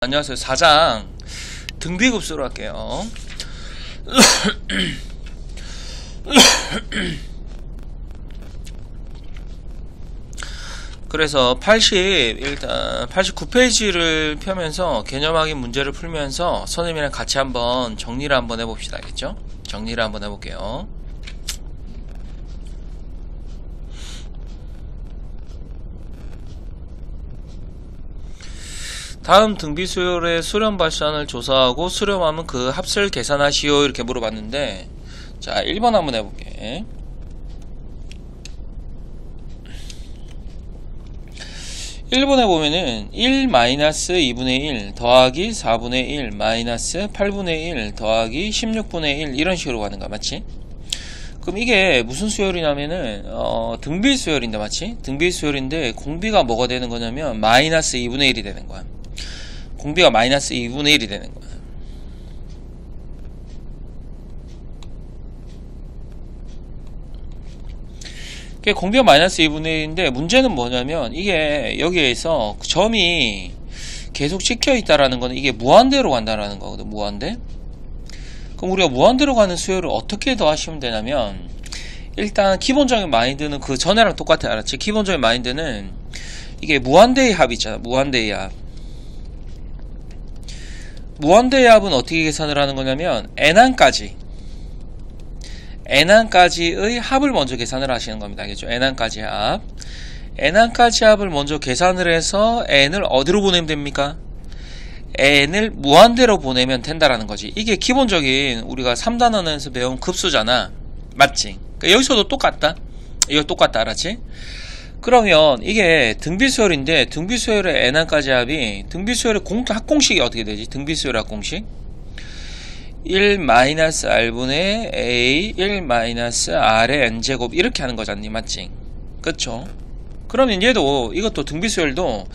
안녕하세요. 4장 등비급수로 할게요. 그래서 일단 89페이지를 펴면서 개념 확인 문제를 풀면서 선생님이랑 같이 한번 정리를 한번 해봅시다. 알겠죠? 정리를 한번 해볼게요. 다음 등비수열의 수렴 발산을 조사하고 수렴하면 그 합을 계산하시오 이렇게 물어봤는데, 자 1번 한번 해볼게. 1번에 보면은 1-2분의 1 더하기 4분의 1 마이너스 8분의 1 더하기 16분의 1 이런 식으로 가는 거야. 맞지? 그럼 이게 무슨 수열이냐면은 등비수열인데, 맞지? 등비수열인데 공비가 뭐가 되는 거냐면 마이너스 2분의 1이 되는 거야. 공비가 마이너스 2분의 1이 되는 거야. 공비가 마이너스 2분의 1인데 문제는 뭐냐면 이게 여기에서 점이 계속 찍혀 있다라는 거는 이게 무한대로 간다라는 거거든. 무한대. 그럼 우리가 무한대로 가는 수열을 어떻게 더 하시면 되냐면, 일단 기본적인 마인드는 그 전에랑 똑같아. 알았지? 기본적인 마인드는 이게 무한대의 합 있잖아. 무한대의 합. 무한대의 합은 어떻게 계산을 하는 거냐면 n항까지의 합을 먼저 계산을 하시는 겁니다. 알겠죠? n항까지 합. n항까지 합을 먼저 계산을 해서 n을 어디로 보내면 됩니까? n을 무한대로 보내면 된다라는 거지. 이게 기본적인 우리가 3단원에서 배운 급수잖아. 맞지? 그러니까 여기서도 똑같다. 이거 똑같다. 알았지? 그러면 이게 등비수열인데 등비수열의 n항까지 합이 등비수열의 합공식이 어떻게 되지? 등비수열의 합공식 1-r분의 a 1-r의 n제곱 이렇게 하는 거잖니. 맞지? 그쵸? 그러면 얘도 이것도 등비수열도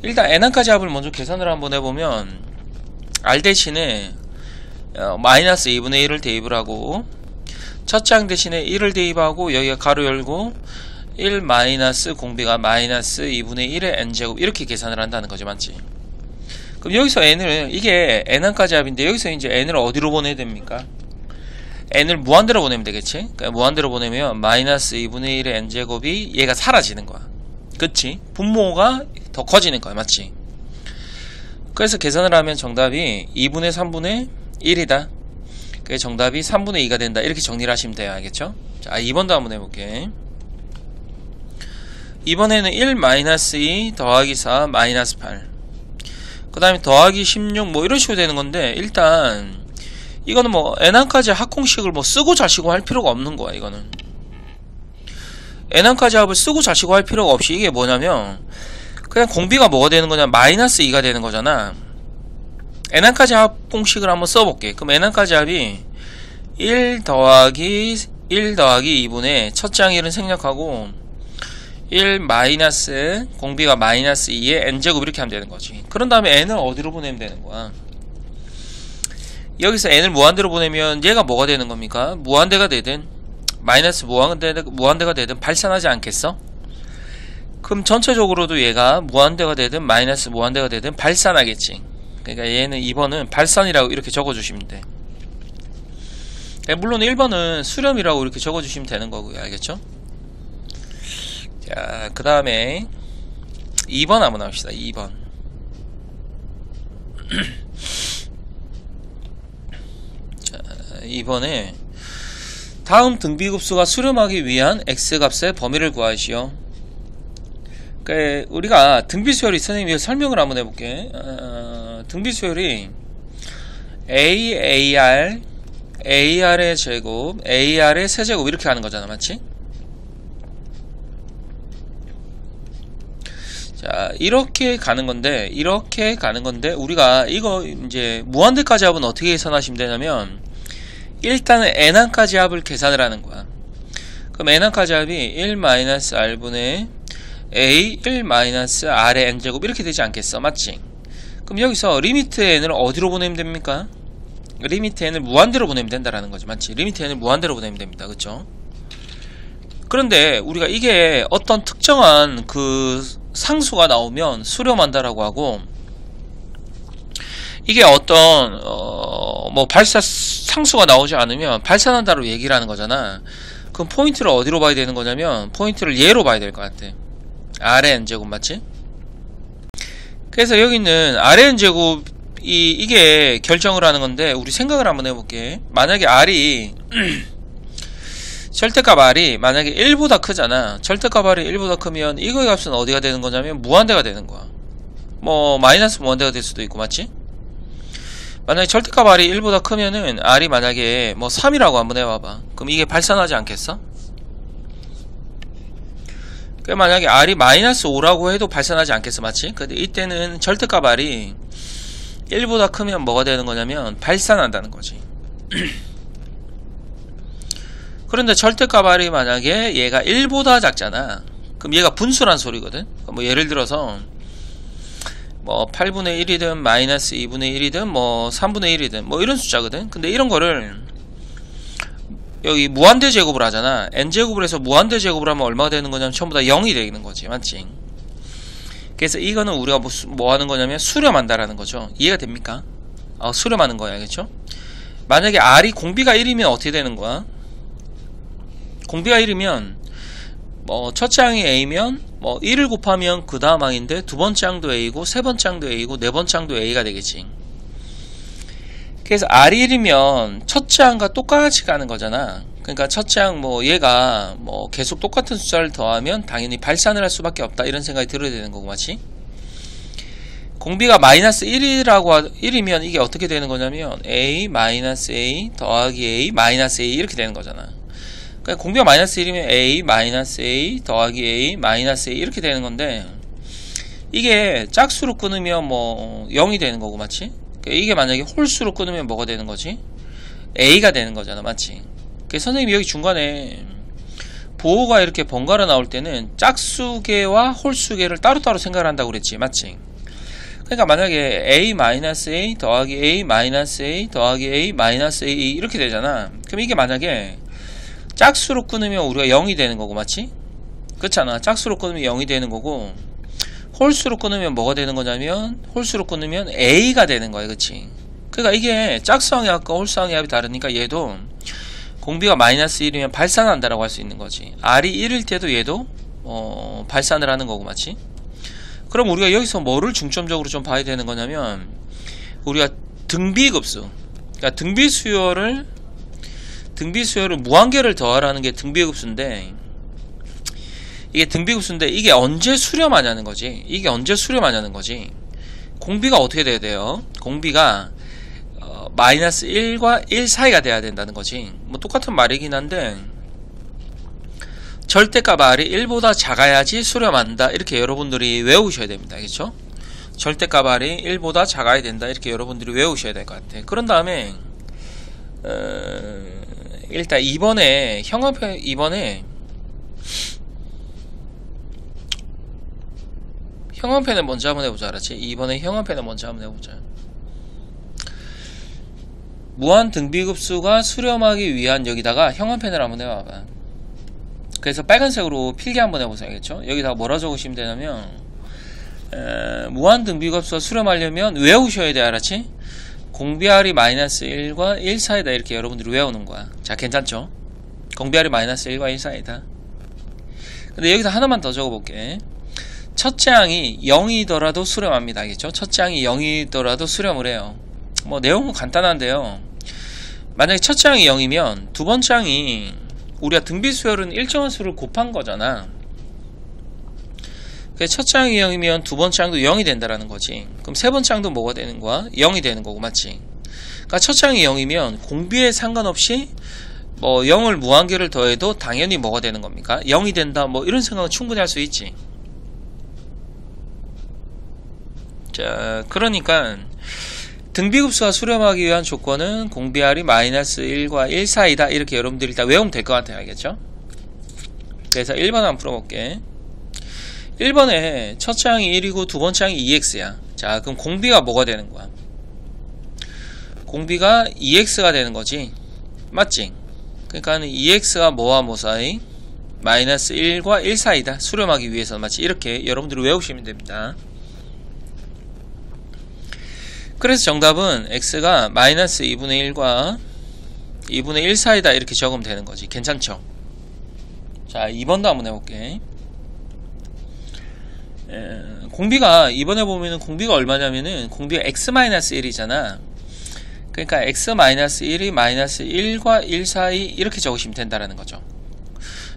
일단 n항까지 합을 먼저 계산을 한번 해보면 r 대신에 마이너스 2분의 1을 대입을 하고 첫 장 대신에 1을 대입하고 여기가 가로 열고 1 마이너스 공비가 마이너스 2분의 1의 n제곱 이렇게 계산을 한다는 거죠. 맞지? 그럼 여기서 n을, 이게 n항까지 합인데 여기서 이제 n을 어디로 보내야 됩니까? n을 무한대로 보내면 되겠지? 그러니까 무한대로 보내면 마이너스 2분의 1의 n제곱이 얘가 사라지는 거야. 그치? 분모가 더 커지는 거야. 맞지? 그래서 계산을 하면 정답이 2분의 3분의 1이다. 그래서 정답이 3분의 2가 된다. 이렇게 정리를 하시면 돼요. 알겠죠? 자, 2번도 한번 해볼게. 이번에는 1-2 더하기 4 마이너스 8 그 다음에 더하기 16 뭐 이런 식으로 되는 건데, 일단 이거는 뭐 n항까지 합공식을 뭐 쓰고 자시고 할 필요가 없는 거야. 이거는 n항까지 합을 쓰고 자시고 할 필요가 없이 이게 뭐냐면 그냥 공비가 뭐가 되는 거냐, 마이너스 2가 되는 거잖아. n항까지 합 공식을 한번 써볼게. 그럼 n항까지 합이 1 더하기 2분의 첫 장 1은 생략하고 1 마이너스 공비가 마이너스 2의 n제곱 이렇게 하면 되는 거지. 그런 다음에 n을 어디로 보내면 되는 거야? 여기서 n을 무한대로 보내면 얘가 뭐가 되는 겁니까? 무한대가 되든 마이너스 무한대가 되든 발산하지 않겠어? 그럼 전체적으로도 얘가 무한대가 되든 마이너스 무한대가 되든 발산하겠지. 그러니까 얘는 2번은 발산이라고 이렇게 적어주시면 돼. 물론 1번은 수렴이라고 이렇게 적어주시면 되는 거고요. 알겠죠? 자, 그 다음에 2번 한번 합시다. 2번. 자, 2번에 다음 등비급수가 수렴하기 위한 x값의 범위를 구하시오. 그러니까 우리가 등비수열이, 선생님이 설명을 한번 해볼게. 등비수열이 AR의 제곱, AR의 세제곱 이렇게 하는 거잖아. 맞지? 자, 이렇게 가는 건데 우리가 이거 이제 무한대까지 합은 어떻게 계산하시면 되냐면, 일단은 n항까지 합을 계산을 하는 거야. 그럼 n항까지 합이 1-r분의 a 1-r의 n제곱 이렇게 되지 않겠어? 맞지? 그럼 여기서 리미트 n을 어디로 보내면 됩니까? 리미트 n을 무한대로 보내면 된다라는 거지. 맞지? 리미트 n을 무한대로 보내면 됩니다. 그쵸? 그런데 우리가 이게 어떤 특정한 그 상수가 나오면 수렴한다라고 하고, 이게 어떤 뭐 발사 상수가 나오지 않으면 발산한다로 얘기를 하는 거잖아. 그럼 포인트를 어디로 봐야 되는 거냐면 포인트를 얘로 봐야 될 것 같아. Rn제곱 맞지? 그래서 여기는 Rn제곱이 이게 결정을 하는 건데 우리 생각을 한번 해볼게. 만약에 R이 절대값 R이 만약에 1보다 크잖아. 절대값 R이 1보다 크면 이거의 값은 어디가 되는 거냐면 무한대가 되는 거야. 뭐 마이너스 무한대가 될 수도 있고 맞지? 만약에 절대값 R이 1보다 크면은 R이 만약에 뭐 3이라고 한번 해봐봐. 그럼 이게 발산하지 않겠어? 그 만약에 R이 마이너스 5라고 해도 발산하지 않겠어 맞지? 근데 이때는 절대값 R이 1보다 크면 뭐가 되는 거냐면 발산한다는 거지. 그런데 절대값 R이 만약에 얘가 1보다 작잖아. 그럼 얘가 분수란 소리거든. 뭐 예를 들어서 뭐 8분의 1이든 마이너스 2분의 1이든 뭐 3분의 1이든 뭐 이런 숫자거든. 근데 이런 거를 여기 무한대 제곱을 하잖아. n제곱을 해서 무한대 제곱을 하면 얼마가 되는 거냐면 전부 다 0이 되는 거지 맞지? 그래서 이거는 우리가 뭐 하는 거냐면 수렴한다라는 거죠. 이해가 됩니까? 수렴하는 거야 알겠죠? 만약에 R이 공비가 1이면 어떻게 되는 거야? 공비가 1이면 뭐 첫째 항이 A면 뭐 1을 곱하면 그 다음 항인데 두 번째 항도 A고 세 번째 항도 A고 네 번째 항도 A가 되겠지. 그래서 R이 1이면 첫째 항과 똑같이 가는 거잖아. 그러니까 첫째 항 뭐 얘가 뭐 계속 똑같은 숫자를 더하면 당연히 발산을 할 수밖에 없다 이런 생각이 들어야 되는 거고 맞지? 공비가 마이너스 1이면 이게 어떻게 되는 거냐면 A 마이너스 A 더하기 A 마이너스 A 이렇게 되는 거잖아. 그러니까 공비가 마이너스 1이면 A 마이너스 A 더하기 A 마이너스 A 이렇게 되는 건데 이게 짝수로 끊으면 뭐 0이 되는 거고 맞지? 그러니까 이게 만약에 홀수로 끊으면 뭐가 되는 거지? A가 되는 거잖아 맞지? 그래서 선생님이 여기 중간에 보호가 이렇게 번갈아 나올 때는 짝수계와 홀수계를 따로따로 생각을 한다고 그랬지 맞지? 그러니까 만약에 A 마이너스 A 더하기 A 마이너스 A 더하기 A 마이너스 A 이렇게 되잖아. 그럼 이게 만약에 짝수로 끊으면 우리가 0이 되는 거고 맞지? 그렇잖아. 짝수로 끊으면 0이 되는 거고 홀수로 끊으면 뭐가 되는 거냐면 홀수로 끊으면 A가 되는 거야 그치? 그러니까 이게 짝수항의 합과 홀수항의 합이 다르니까 얘도 공비가 마이너스 1이면 발산한다라고 할 수 있는 거지. R이 1일 때도 얘도 발산을 하는 거고 맞지? 그럼 우리가 여기서 뭐를 중점적으로 좀 봐야 되는 거냐면 우리가 등비급수 그러니까 등비수열을 무한계를 더하라는 게 등비급수인데 이게 등비급수인데 이게 언제 수렴하냐는 거지. 이게 언제 수렴하냐는 거지. 공비가 어떻게 돼야 돼요? 공비가 마이너스 1과 1 사이가 돼야 된다는 거지. 뭐 똑같은 말이긴 한데 절대값 R이 1보다 작아야지 수렴한다 이렇게 여러분들이 외우셔야 됩니다. 알겠죠? 절대값 R이 1보다 작아야 된다 이렇게 여러분들이 외우셔야 될 것 같아. 그런 다음에 일단 이번에 형광펜을 먼저 한번 해보자. 알았지? 이번에 형광펜을 먼저 한번 해보자. 무한 등비급수가 수렴하기 위한 여기다가 형광펜을 한번 해봐봐. 그래서 빨간색으로 필기 한번 해보세요. 알겠죠? 여기다가 뭐라 적으시면 되냐면 무한 등비급수가 수렴하려면 외우셔야 돼. 알았지? 공비 R이 마이너스 1과 1 사이다 이렇게 여러분들이 외우는 거야. 자 괜찮죠? 공비 R이 마이너스 1과 1 사이다. 근데 여기서 하나만 더 적어볼게. 첫째 항이 0이더라도 수렴합니다. 알겠죠? 첫째 항이 0이더라도 수렴을 해요. 뭐 내용은 간단한데요. 만약에 첫째 항이 0이면 두 번째 항이 우리가 등비수열은 일정한 수를 곱한 거잖아. 그래서 첫째 항이 0이면 두 번째 항도 0이 된다라는 거지. 그럼 세 번째 항도 뭐가 되는 거야? 0이 되는 거고 맞지? 그러니까 첫째 항이 0이면 공비에 상관없이 뭐 0을 무한계를 더해도 당연히 뭐가 되는 겁니까? 0이 된다 뭐 이런 생각은 충분히 할 수 있지. 자 그러니까 등비급수가 수렴하기 위한 조건은 공비 R이 마이너스 1과 1 사이다 이렇게 여러분들이 다 외우면 될 것 같아요. 알겠죠? 그래서 1번 한번 풀어볼게. 1번에 첫째 항이 1이고 두 번째 항이 2x야. 자 그럼 공비가 뭐가 되는 거야? 공비가 2x가 되는 거지 맞지? 그러니까 2x가 뭐와 뭐 사이? 마이너스 1과 1 사이다. 수렴하기 위해서 맞지? 이렇게 여러분들이 외우시면 됩니다. 그래서 정답은 x가 마이너스 2분의 1과 2분의 1 사이다 이렇게 적으면 되는 거지. 괜찮죠? 자, 2번도 한번 해볼게. 공비가 이번에 보면은 공비가 얼마냐면은 공비가 x-1이잖아. 그러니까 x-1이 마이너스 1과 1 사이 이렇게 적으시면 된다라는 거죠.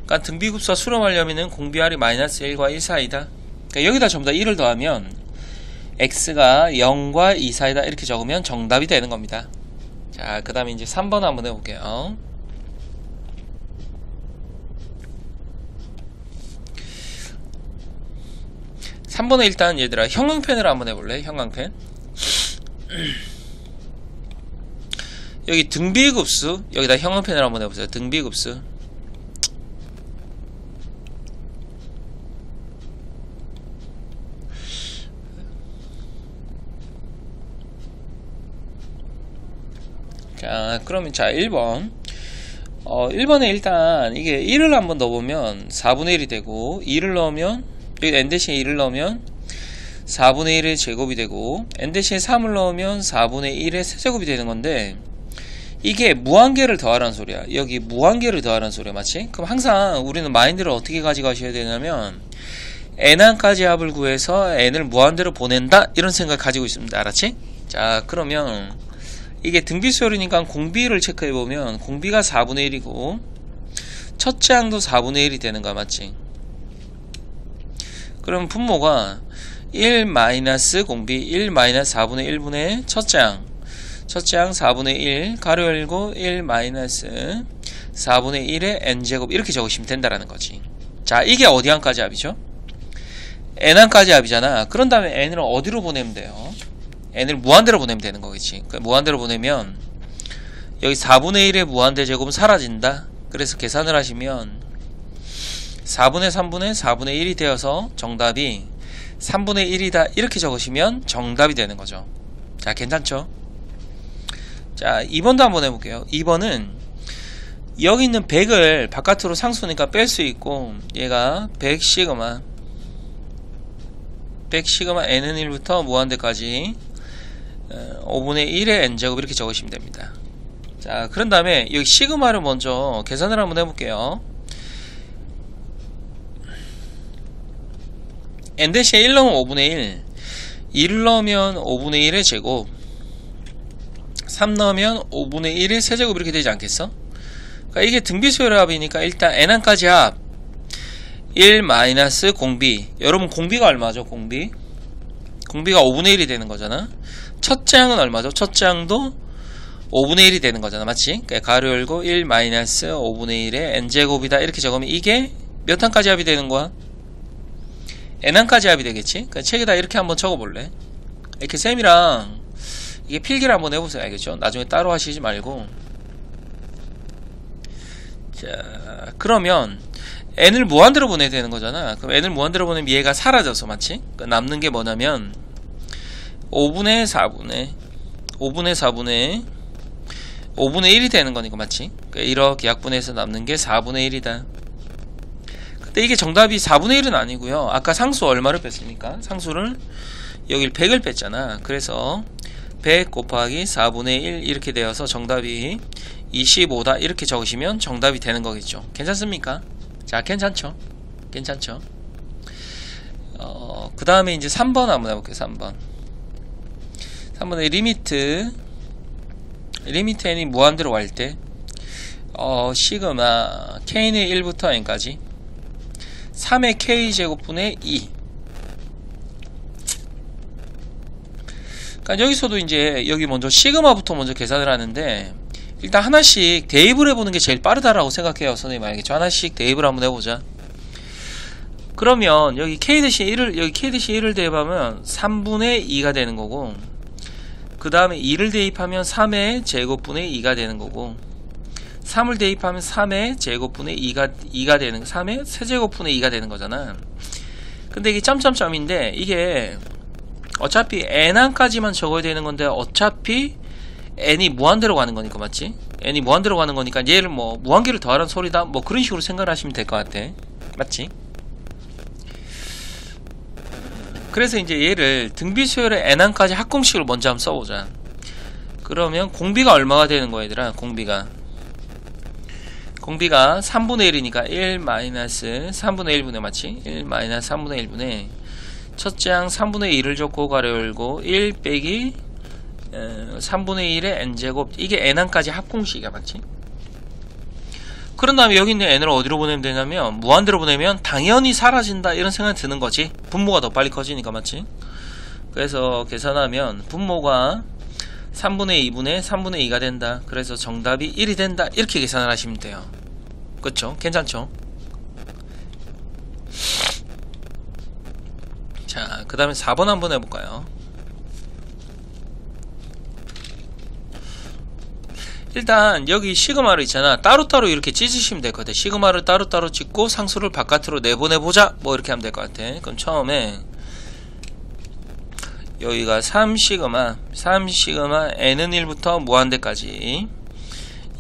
그러니까 등비급수와 수렴하려면은 공비R이 마이너스 1과 1 사이다. 그러니까 여기다 전부 다 1을 더하면 x가 0과 2 사이다 이렇게 적으면 정답이 되는 겁니다. 자, 그 다음에 이제 3번 한번 해볼게요. 3번은 일단 얘들아 형광펜으로 한번 해볼래? 형광펜. 여기 등비급수 여기다 형광펜으로 한번 해보세요. 등비급수. 자, 그러면 자 1번 1번에 일단 이게 1을 한번 넣어보면 4분의 1이 되고 2를 넣으면 여기 n 대신에 2를 넣으면 4분의 1의 제곱이 되고 n 대신에 3을 넣으면 4분의 1의 세제곱이 되는 건데 이게 무한계를 더하라는 소리야. 여기 무한계를 더하라는 소리야. 맞지? 그럼 항상 우리는 마인드를 어떻게 가져가셔야 되냐면 n1까지 합을 구해서 n을 무한대로 보낸다 이런 생각 가지고 있습니다. 알았지? 자, 그러면 이게 등비수열이니까 공비를 체크해보면 공비가 4분의 1이고 첫째 항도 4분의 1이 되는 거야. 맞지? 그럼 분모가 1 마이너스 공비 1 마이너스 4분의 1분의 첫째 항 4분의 1 가로 열고 1 마이너스 4분의 1의 n제곱 이렇게 적으시면 된다라는 거지. 자, 이게 어디 항까지 합이죠? n항까지 합이잖아. 그런 다음에 n을 어디로 보내면 돼요? n을 무한대로 보내면 되는 거겠지. 그러니까 무한대로 보내면 여기 4분의 1의 무한대 제곱은 사라진다. 그래서 계산을 하시면 4분의 3분의 4분의 1이 되어서 정답이 3분의 1이다 이렇게 적으시면 정답이 되는 거죠. 자, 괜찮죠? 자, 2번도 한번 해볼게요. 2번은 여기 있는 100을 바깥으로 상수니까 뺄 수 있고 얘가 100 시그마 n은 1부터 무한대까지 5분의 1의 n제곱 이렇게 적으시면 됩니다. 자, 그런 다음에 여기 시그마를 먼저 계산을 한번 해볼게요. n 대신에 1 넣으면 5분의 1 2를 넣으면 5분의 1의 제곱 3 넣으면 5분의 1의 세제곱 이렇게 되지 않겠어? 그러니까 이게 등비수열의 합이니까 일단 n항까지 합 1 마이너스 공비. 여러분 공비가 얼마죠? 공비가 5분의 1이 되는 거잖아. 첫째 항은 얼마죠? 첫째 항도 5분의 1이 되는 거잖아. 맞지? 그러니까 가로 열고 1 마이너스 5분의 1의 n제곱이다 이렇게 적으면 이게 몇 항까지 합이 되는 거야? n항까지 합이 되겠지? 그러니까 책에다 이렇게 한번 적어볼래? 이렇게 쌤이랑 이게 필기를 한번 해보세요. 알겠죠? 나중에 따로 하시지 말고. 자, 그러면 n을 무한대로 보내야 되는 거잖아. 그럼 n을 무한대로 보내면 얘가 사라져서 맞지? 그러니까 남는 게 뭐냐면 5분의 4분의 1이 되는 거니까 맞지? 그러니까 이렇게 약분해서 남는 게 4분의 1이다. 근데 이게 정답이 4분의 1은 아니고요. 아까 상수 얼마를 뺐습니까? 상수를 여길 100을 뺐잖아. 그래서 100 곱하기 4분의 1 이렇게 되어서 정답이 25다 이렇게 적으시면 정답이 되는 거겠죠. 괜찮습니까? 자, 괜찮죠? 괜찮죠? 그 다음에 이제 3번 한번 해볼게요. 3번의 리미트 n이 무한대로 갈 때 시그마 k는 1부터 n까지 3의 k제곱분의 2. 그러니까 여기서도 이제 여기 먼저 시그마부터 먼저 계산을 하는데 일단 하나씩 대입을 해보는 게 제일 빠르다라고 생각해요. 선생님 알겠죠? 하나씩 대입을 한번 해보자. 그러면 여기 k-1을 대입하면 3분의 2가 되는 거고 그 다음에 2를 대입하면 3의 제곱분의 2가 되는 거고 3을 대입하면 3의 제곱분의 2가 되는 3의 세제곱분의 2가 되는 거잖아. 근데 이게 점점점인데 이게 어차피 n항까지만 적어야 되는 건데 어차피 n이 무한대로 가는 거니까 맞지? n이 무한대로 가는 거니까 얘를 뭐 무한계를 더하라는 소리다 뭐 그런 식으로 생각을 하시면 될 것 같아. 맞지? 그래서 이제 얘를 등비 수열의 n항까지 합공식을 먼저 한번 써보자. 그러면 공비가 얼마가 되는 거야 얘들아. 공비가 3분의 1이니까 1 마이너스 3분의 1분의 맞지? 1 마이너스 3분의 1분의 첫째 항 3분의 1을 줬고 가로 열고 1 빼기 3분의 1의 n제곱, 이게 n항까지 합공식이야 맞지? 그런 다음에 여기 있는 n을 어디로 보내면 되냐면 무한대로 보내면 당연히 사라진다 이런 생각이 드는 거지. 분모가 더 빨리 커지니까 맞지? 그래서 계산하면 분모가 3분의 2분의 3분의 2가 된다. 그래서 정답이 1이 된다. 이렇게 계산을 하시면 돼요. 그쵸? 괜찮죠? 자, 그 다음에 4번 한번 해볼까요? 일단 여기 시그마를 있잖아. 따로따로 이렇게 찢으시면 될 것 같아. 시그마를 따로따로 찢고 상수를 바깥으로 내보내보자 뭐 이렇게 하면 될 것 같아. 그럼 처음에 여기가 3시그마 n은 1부터 무한대까지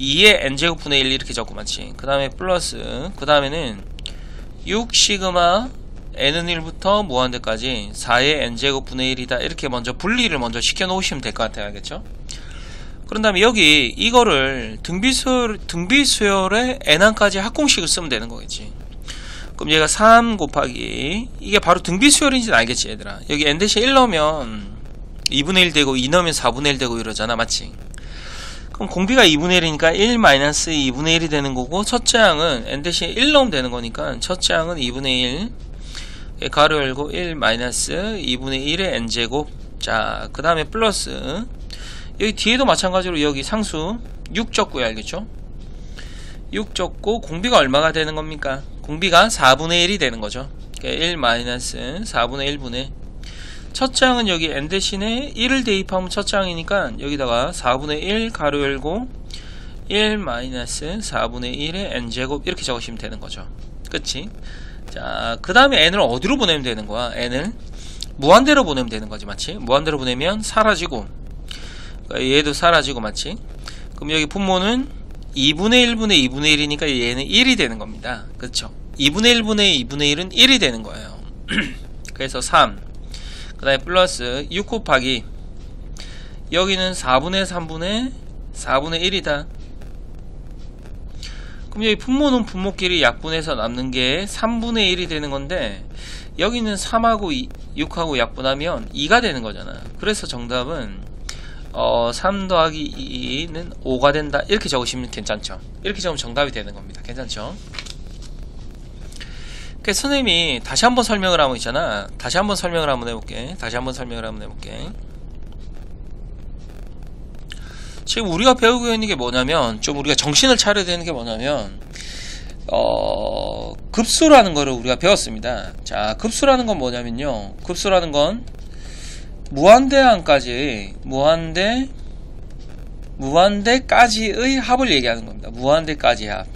2의 n제곱 분의 1 이렇게 적고 맞지. 그 다음에 플러스 그 다음에는 6시그마 n은 1부터 무한대까지 4의 n제곱 분의 1이다 이렇게 먼저 분리를 먼저 시켜 놓으시면 될 것 같아요. 알겠죠? 그런 다음에 여기 이거를 등비수열의 n항까지 합공식을 쓰면 되는 거겠지. 그럼 얘가 3 곱하기 이게 바로 등비수열인지는 알겠지 얘들아. 여기 n 대신 1 넣으면 2분의 1 되고 2 넣으면 4분의 1 되고 이러잖아 맞지. 그럼 공비가 2분의 1이니까 1 마이너스 2분의 1이 되는 거고 첫째 항은 n 대신 1 넣으면 되는 거니까 첫째 항은 2분의 1 가로 열고 1 마이너스 2분의 1의 n제곱. 자 그 다음에 플러스 여기 뒤에도 마찬가지로 여기 상수 6 적고요. 알겠죠? 6 적고 공비가 얼마가 되는 겁니까? 공비가 4분의 1이 되는 거죠. 1 마이너스 4분의 1분의 첫째 항은 여기 n 대신에 1을 대입하면 첫째 항이니까 여기다가 4분의 1 가로 열고 1 마이너스 4분의 1의 n제곱 이렇게 적으시면 되는 거죠. 그치? 자, 그 다음에 n을 어디로 보내면 되는 거야? n을 무한대로 보내면 되는 거지 맞지? 무한대로 보내면 사라지고 얘도 사라지고 맞지? 그럼 여기 분모는 2분의 1분의 2분의 1이니까 얘는 1이 되는 겁니다. 그쵸? 2분의 1분의 2분의 1은 1이 되는 거예요. 그래서 3 그 다음에 플러스 6 곱하기 여기는 4분의 3분의 4분의 1이다. 그럼 여기 분모는 분모끼리 약분해서 남는 게 3분의 1이 되는 건데 여기는 3하고 6하고 약분하면 2가 되는 거잖아. 그래서 정답은 3 더하기 2는 5가 된다 이렇게 적으시면 괜찮죠. 이렇게 적으면 정답이 되는 겁니다. 괜찮죠? 그래서 선생님이 다시 한번 설명을 하면 있잖아. 다시 한번 설명을 한번 해볼게. 지금 우리가 배우고 있는 게 뭐냐면 좀 우리가 정신을 차려야 되는 게 뭐냐면 급수라는 거를 우리가 배웠습니다. 자, 급수라는 건 뭐냐면요, 급수라는 건 무한대항까지 무한대까지의 합을 얘기하는 겁니다. 무한대까지 합.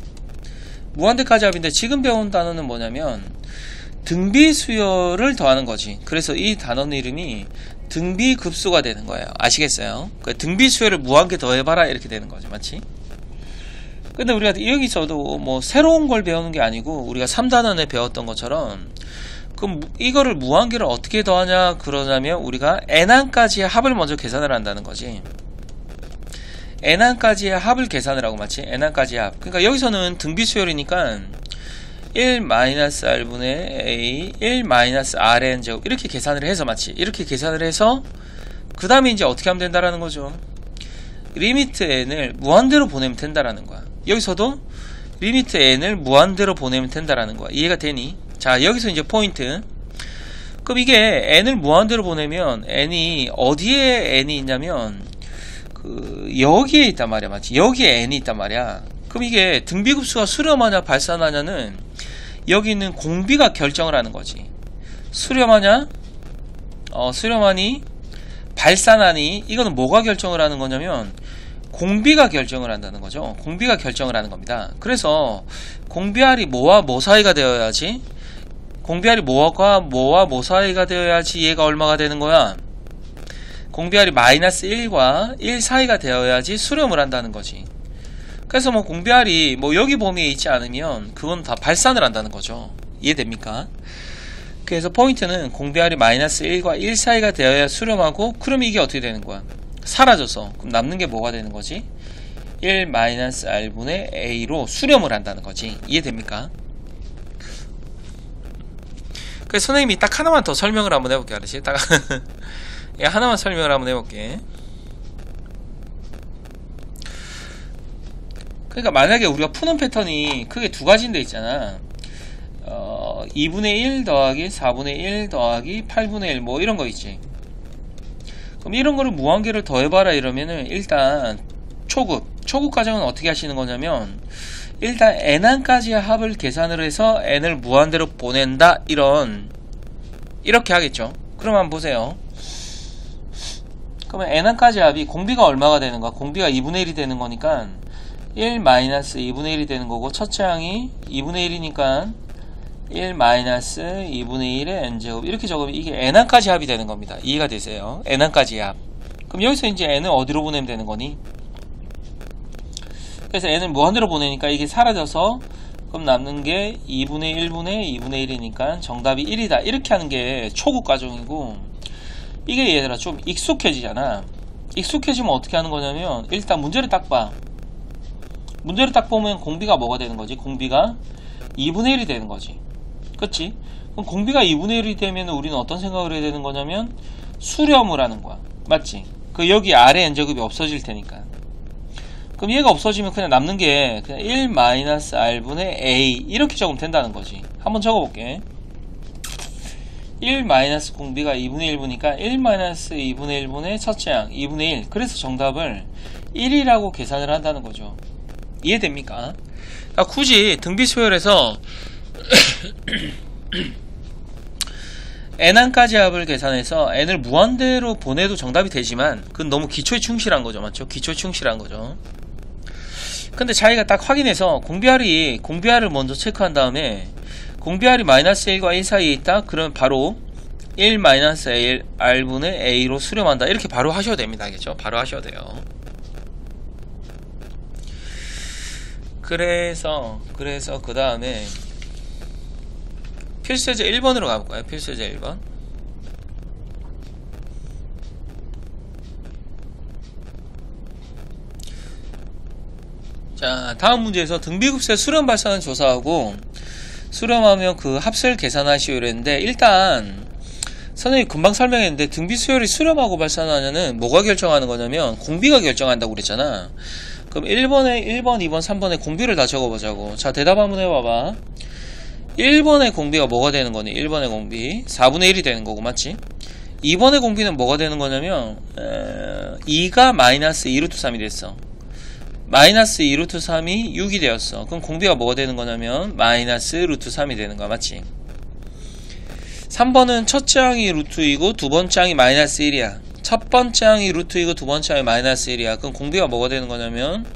무한대까지 합인데 지금 배운 단어는 뭐냐면 등비수열을 더하는 거지. 그래서 이 단어는 이름이 등비급수가 되는 거예요. 아시겠어요? 그 등비수열을 무한개 더해봐라 이렇게 되는 거죠. 맞지? 근데 우리가 여기서도 뭐 새로운 걸 배우는 게 아니고 우리가 3단원에 배웠던 것처럼 그럼 이거를 무한개를 어떻게 더하냐 그러냐면 우리가 n항까지의 합을 먼저 계산을 한다는 거지. n항까지의 합을 계산을 하고 맞지? n항까지의 합. 그러니까 여기서는 등비수열이니까 1-r분의 a 1-r의 n제곱 이렇게 계산을 해서 맞지? 이렇게 계산을 해서 그 다음에 이제 어떻게 하면 된다라는 거죠. 리미트 n을 무한대로 보내면 된다라는 거야. 여기서도 리미트 n을 무한대로 보내면 된다라는 거야. 이해가 되니? 자, 여기서 이제 포인트. 그럼 이게 n을 무한대로 보내면 n이 어디에 n이 있냐면 여기에 있단 말이야. 맞지? 여기에 n이 있단 말이야. 그럼 이게 등비급수가 수렴하냐 발산하냐는 여기 있는 공비가 결정을 하는 거지. 수렴하냐 수렴하니 발산하니 이거는 뭐가 결정을 하는 거냐면 공비가 결정을 한다는 거죠. 공비가 결정을 하는 겁니다. 그래서 공비알이 뭐와 뭐 사이가 되어야지, 공비알이 뭐와 뭐 사이가 되어야지 얘가 얼마가 되는 거야. 공비알이 마이너스 1과 1 사이가 되어야지 수렴을 한다는 거지. 그래서 뭐 공비알이 뭐 여기 범위에 있지 않으면 그건 다 발산을 한다는 거죠. 이해됩니까? 그래서 포인트는 공비R이 마이너스 1과 1 사이가 되어야 수렴하고, 그럼 이게 어떻게 되는 거야? 사라져서. 그럼 남는 게 뭐가 되는 거지? 1 마이너스 R분의 A로 수렴을 한다는 거지. 이해됩니까? 그래서 선생님이 딱 하나만 더 설명을 한번 해볼게. 알았지? 딱 하나만 설명을 한번 해볼게. 그러니까 만약에 우리가 푸는 패턴이 크게 두 가지인데 있잖아. 2분의 1 더하기 4분의 1 더하기 8분의 1 뭐 이런 거 있지. 그럼 이런 거를 무한계를 더해봐라 이러면은 일단 초급 과정은 어떻게 하시는 거냐면, 일단 n항까지의 합을 계산을 해서 n을 무한대로 보낸다, 이렇게 하겠죠. 그럼 한번 보세요. 그러면 n항까지 합이 공비가 얼마가 되는 거야? 공비가 2분의 1이 되는 거니까 1 마이너스 2분의 1이 되는 거고, 첫째 항이 2분의 1이니까 1 마이너스 2분의 1의 n제곱, 이렇게 적으면 이게 n항까지 합이 되는 겁니다. 이해가 되세요? n항까지 합. 그럼 여기서 이제 n을 어디로 보내면 되는 거니? 그래서 n을 무한대로 보내니까 이게 사라져서, 그럼 남는 게 2분의 1분의 2분의 1이니까 정답이 1이다. 이렇게 하는 게 초급 과정이고, 이게 얘들아 좀 익숙해지잖아. 익숙해지면 어떻게 하는 거냐면, 일단 문제를 딱 봐. 문제를 딱 보면 공비가 뭐가 되는 거지? 공비가 2분의 1이 되는 거지. 그치? 그럼 공비가 2분의 1이 되면 우리는 어떤 생각을 해야 되는 거냐면, 수렴을 하는 거야. 맞지? 그 여기 아래 n제곱이 없어질 테니까. 그럼 얘가 없어지면 그냥 남는 게 그냥 1 마이너스 R분의 A 이렇게 적으면 된다는 거지. 한번 적어볼게. 1 마이너스 공비가 2분의 1분이니까 1 마이너스 2분의 1분의 첫째 항 2분의 1. 그래서 정답을 1이라고 계산을 한다는 거죠. 이해됩니까? 그러니까 굳이 등비수열에서 n항까지 합을 계산해서 n을 무한대로 보내도 정답이 되지만, 그건 너무 기초에 충실한 거죠. 맞죠? 기초에 충실한 거죠. 근데 자기가 딱 확인해서 공비R을 먼저 체크한 다음에 공비R이 마이너스 1과 1 사이에 있다? 그러면 바로 1 마이너스 R분의 A로 수렴한다. 이렇게 바로 하셔도 됩니다. 알겠죠? 바로 하셔도 돼요. 그래서 그 다음에 필수예제 1번으로 가볼까요? 필수예제 1번. 자, 다음 문제에서 등비급수의 수렴 발산을 조사하고, 수렴하면 그 합수를 계산하시오 이랬는데, 일단 선생님이 금방 설명했는데, 등비수열이 수렴하고 발산하냐는 뭐가 결정하는 거냐면 공비가 결정한다고 그랬잖아. 그럼 1번, 2번, 3번에 공비를 다 적어보자고. 자, 대답 한번 해봐봐. 1번의 공비가 뭐가 되는 거니? 1번의 공비 4분의 1이 되는 거고, 맞지? 2번의 공비는 뭐가 되는 거냐면 2가 마이너스 2루트 3이 됐어. 마이너스 2루트 3이 6이 되었어. 그럼 공비가 뭐가 되는 거냐면 마이너스 루트 3이 되는 거야. 맞지? 3번은 첫째 항이 루트 2고 두 번째 항이 마이너스 1이야. 첫 번째 항이 루트 2고 두 번째 항이 마이너스 1이야. 그럼 공비가 뭐가 되는 거냐면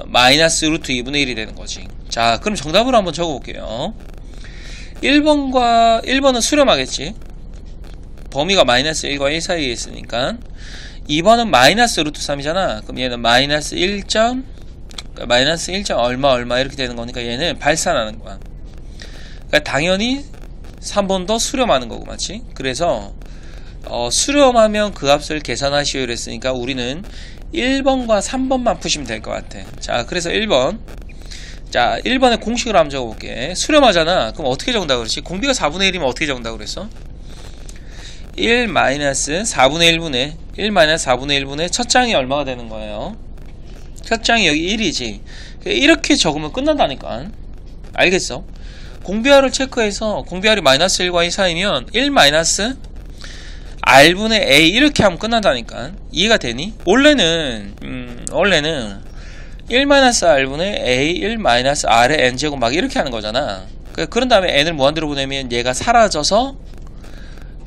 마이너스 루트 2분의 1이 되는 거지. 자, 그럼 정답으로 한번 적어볼게요. 1번은 수렴하겠지. 범위가 마이너스 1과 1 사이에 있으니까. 2번은 마이너스 루트 3이잖아. 그럼 얘는 마이너스 1. 마이너스 1. 얼마 이렇게 되는 거니까 얘는 발산하는 거야. 그러니까 당연히 3번도 수렴하는 거고, 맞지? 그래서 수렴하면 그 값을 계산하시오 이랬으니까 우리는 1번과 3번만 푸시면 될 것 같아. 자, 그래서 1번. 자, 1번에 공식으로 한번 적어볼게. 수렴하잖아. 그럼 어떻게 적는다고 그랬지? 공비가 4분의 1이면 어떻게 적는다고 그랬어? 1 마이너스 4분의 1분의 1 마이너스 4분의 1분의 첫 장이 얼마가 되는 거예요? 첫 장이 여기 1이지. 이렇게 적으면 끝난다니까. 알겠어? 공비R을 체크해서 공비R이 마이너스 1과 2 사이면 1 마이너스 R분의 A 이렇게 하면 끝난다니까. 이해가 되니? 원래는 1 마이너스 R분의 A 1 마이너스 R의 N제곱 막 이렇게 하는 거잖아. 그런 다음에 N을 무한대로 보내면 얘가 사라져서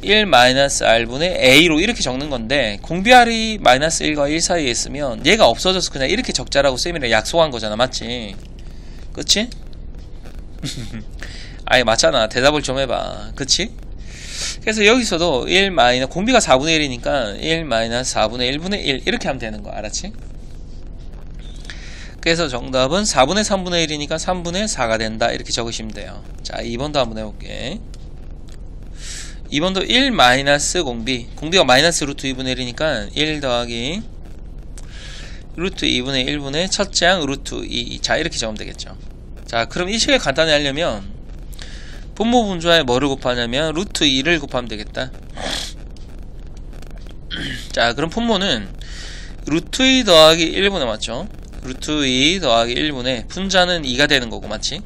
1 마이너스 R분의 A로 이렇게 적는 건데, 공비R이 마이너스 1과 1 사이에 있으면 얘가 없어져서 그냥 이렇게 적자라고 쌤이랑 약속한 거잖아. 맞지? 그치? 아예 맞잖아. 대답을 좀 해봐. 그치? 그래서 여기서도 공비가 4분의 1이니까 1 마이너스 4분의 1분의 1 이렇게 하면 되는 거. 알았지? 그래서 정답은 4분의 3분의 1이니까 3분의 4가 된다. 이렇게 적으시면 돼요. 자, 2번도 한번 해볼게. 2번도 1 마이너스 공비. 공비가 마이너스 루트 2분의 1이니까 1 더하기 루트 2분의 1분의 첫째 항 루트 2. 자, 이렇게 적으면 되겠죠. 자, 그럼 이 식을 간단히 하려면 분모 분자에 뭐를 곱하냐면 루트 2를 곱하면 되겠다. 자, 그럼 분모는 루트 2 더하기 1분의 맞죠? 루트 2 더하기 1분의 분자는 2가 되는 거고 맞지?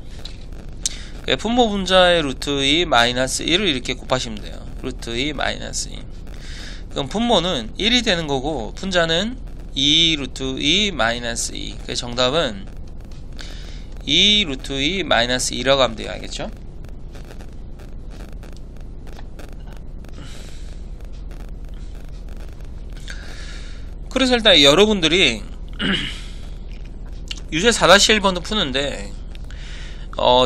분모 분자의 루트 2 마이너스 1을 이렇게 곱하시면 돼요. 루트 2 마이너스 2. 그럼 분모는 1이 되는 거고 분자는 2 루트 2 마이너스 2. 그래서 정답은 2 루트 2 마이너스 2라고 하면 돼요. 알겠죠? 그래서 일단 여러분들이 유제 4-1번도 푸는데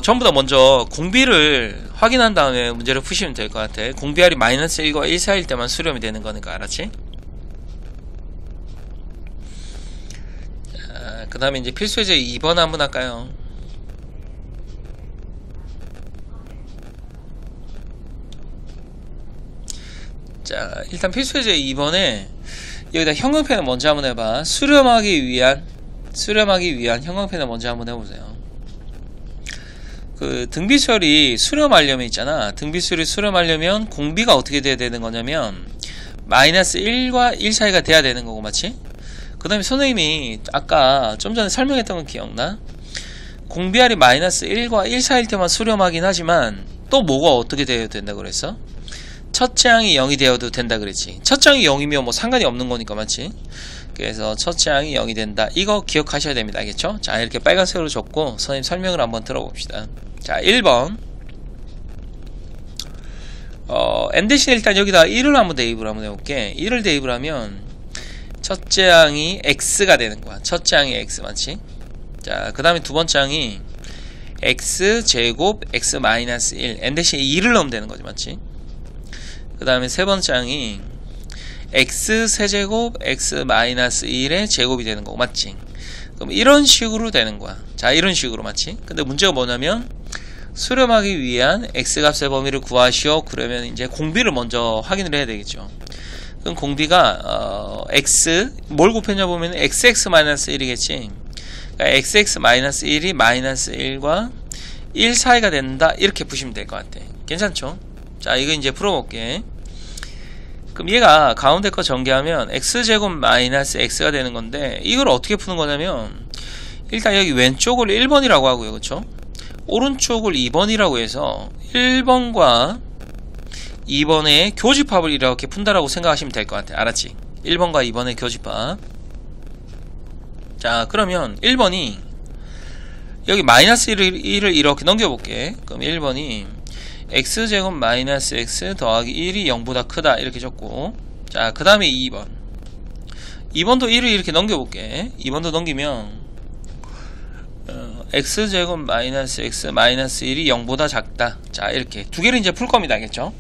전부 다 먼저 공비를 확인한 다음에 문제를 푸시면 될 것 같아. 공비알이 마이너스 1과 1 사이일 때만 수렴이 되는 거니까 알았지? 그 다음에 이제 필수예제 2번 한번 할까요? 자, 일단 필수예제 2번에 여기다 형광펜을 먼저 한번 해봐. 수렴하기 위한 형광펜을 먼저 한번 해보세요. 그 등비수열이 수렴하려면 있잖아. 등비수열이 수렴하려면 공비가 어떻게 돼야 되는 거냐면 마이너스 1과 1 사이가 돼야 되는 거고 맞지? 그 다음에 선생님이 아까 좀 전에 설명했던 건 기억나? 공비알이 마이너스 1과 1 사이일 때만 수렴하긴 하지만 또 뭐가 어떻게 되어야 된다 그랬어? 첫째 항이 0이 되어도 된다 그랬지. 첫째 항이 0이면 뭐 상관이 없는 거니까 맞지? 그래서 첫째 항이 0이 된다. 이거 기억하셔야 됩니다. 알겠죠? 자, 이렇게 빨간색으로 적고 선생님 설명을 한번 들어봅시다. 자, 1번 n 대신 일단 여기다 1을 한번 대입을 한번 해볼게. 1을 대입을 하면 첫째 항이 x가 되는 거야. 첫째 항이 x 맞지? 자, 그 다음에 두 번째 항이 x 제곱 x 마이너스 1 n 대신 2를 넣으면 되는 거지 맞지? 그 다음에 세 번째 항이 x 세제곱 x 마이너스 1의 제곱이 되는 거고 맞지? 그럼 이런 식으로 되는 거야. 자, 이런 식으로 맞지? 근데 문제가 뭐냐면 수렴하기 위한 x값의 범위를 구하시오. 그러면 이제 공비를 먼저 확인을 해야 되겠죠. 그럼 공비가 x 뭘 곱했냐 보면 xx 마이너스 1이겠지. 그러니까 xx 마이너스 1이 마이너스 1과 1 사이가 된다. 이렇게 보시면 될 것 같아. 괜찮죠? 자, 이거 이제 풀어볼게. 그럼 얘가 가운데 거 전개하면 x제곱 마이너스 x가 되는 건데 이걸 어떻게 푸는 거냐면 일단 여기 왼쪽을 1번이라고 하고요. 그쵸? 오른쪽을 2번이라고 해서 1번과 2번의 교집합을 이렇게 푼다라고 생각하시면 될 것 같아. 알았지? 1번과 2번의 교집합. 자, 그러면 1번이 여기 마이너스 1을 이렇게 넘겨볼게. 그럼 1번이 x제곱 마이너스 x 더하기 1이 0보다 크다 이렇게 적고, 자, 그 다음에 2번 2번도 1을 이렇게 넘겨볼게. 2번도 넘기면 x제곱 마이너스 x 마이너스 1이 0보다 작다. 자, 이렇게 두 개를 이제 풀 겁니다. 알겠죠?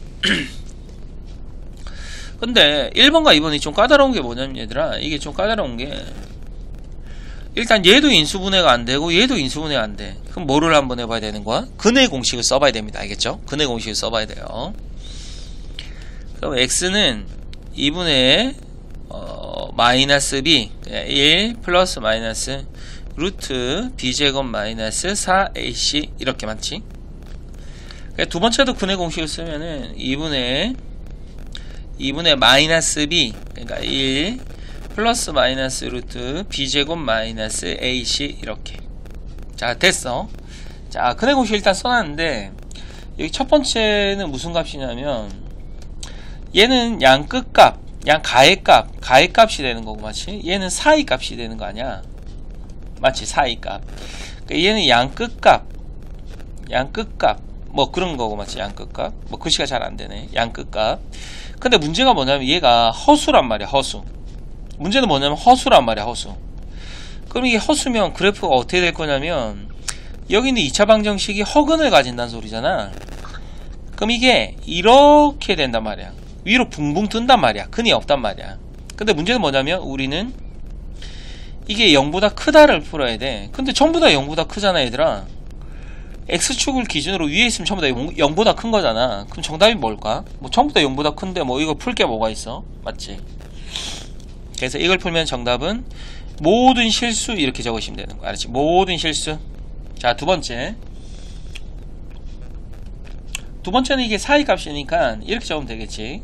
근데 1번과 2번이 좀 까다로운 게 뭐냐면 얘들아, 이게 좀 까다로운 게 일단 얘도 인수분해가 안되고 얘도 인수분해가 안돼. 그럼 뭐를 한번 해봐야 되는 거야? 근의 공식을 써봐야 됩니다. 알겠죠? 근의 공식을 써봐야 돼요. 그럼 x는 2분의 마이너스 b 1 플러스 마이너스 루트 b제곱 마이너스 4ac 이렇게 맞지? 두 번째도 근의 공식을 쓰면은 2분의 마이너스 b 그러니까 1 플러스 마이너스 루트 b제곱 마이너스 ac 이렇게. 자, 됐어. 자, 근의 공식 일단 써놨는데 여기 첫 번째는 무슨 값이냐면 얘는 양 끝값, 양 가의 값이 되는 거고 맞지? 얘는 사이 값이 되는 거 아니야? 맞지? 사이 값. 그러니까 얘는 양 끝값 뭐 그런 거고 맞지? 양 끝값. 뭐 글씨가 잘 안 되네. 양 끝값. 근데 문제가 뭐냐면 얘가 허수란 말이야. 허수. 문제는 뭐냐면 허수란 말이야. 허수. 그럼 이게 허수면 그래프가 어떻게 될 거냐면 여기 있는 2차 방정식이 허근을 가진다는 소리잖아. 그럼 이게 이렇게 된단 말이야. 위로 붕붕 뜬단 말이야. 근이 없단 말이야. 근데 문제는 뭐냐면 우리는 이게 0보다 크다를 풀어야 돼. 근데 전부 다 0보다 크잖아 얘들아. x축을 기준으로 위에 있으면 전부 다 0보다 큰 거잖아. 그럼 정답이 뭘까? 뭐 전부 다 0보다 큰데 뭐 이거 풀 게 뭐가 있어? 맞지? 그래서 이걸 풀면 정답은 모든 실수 이렇게 적으시면 되는 거야. 알았지? 모든 실수. 자, 두 번째는 이게 사이 값이니까 이렇게 적으면 되겠지.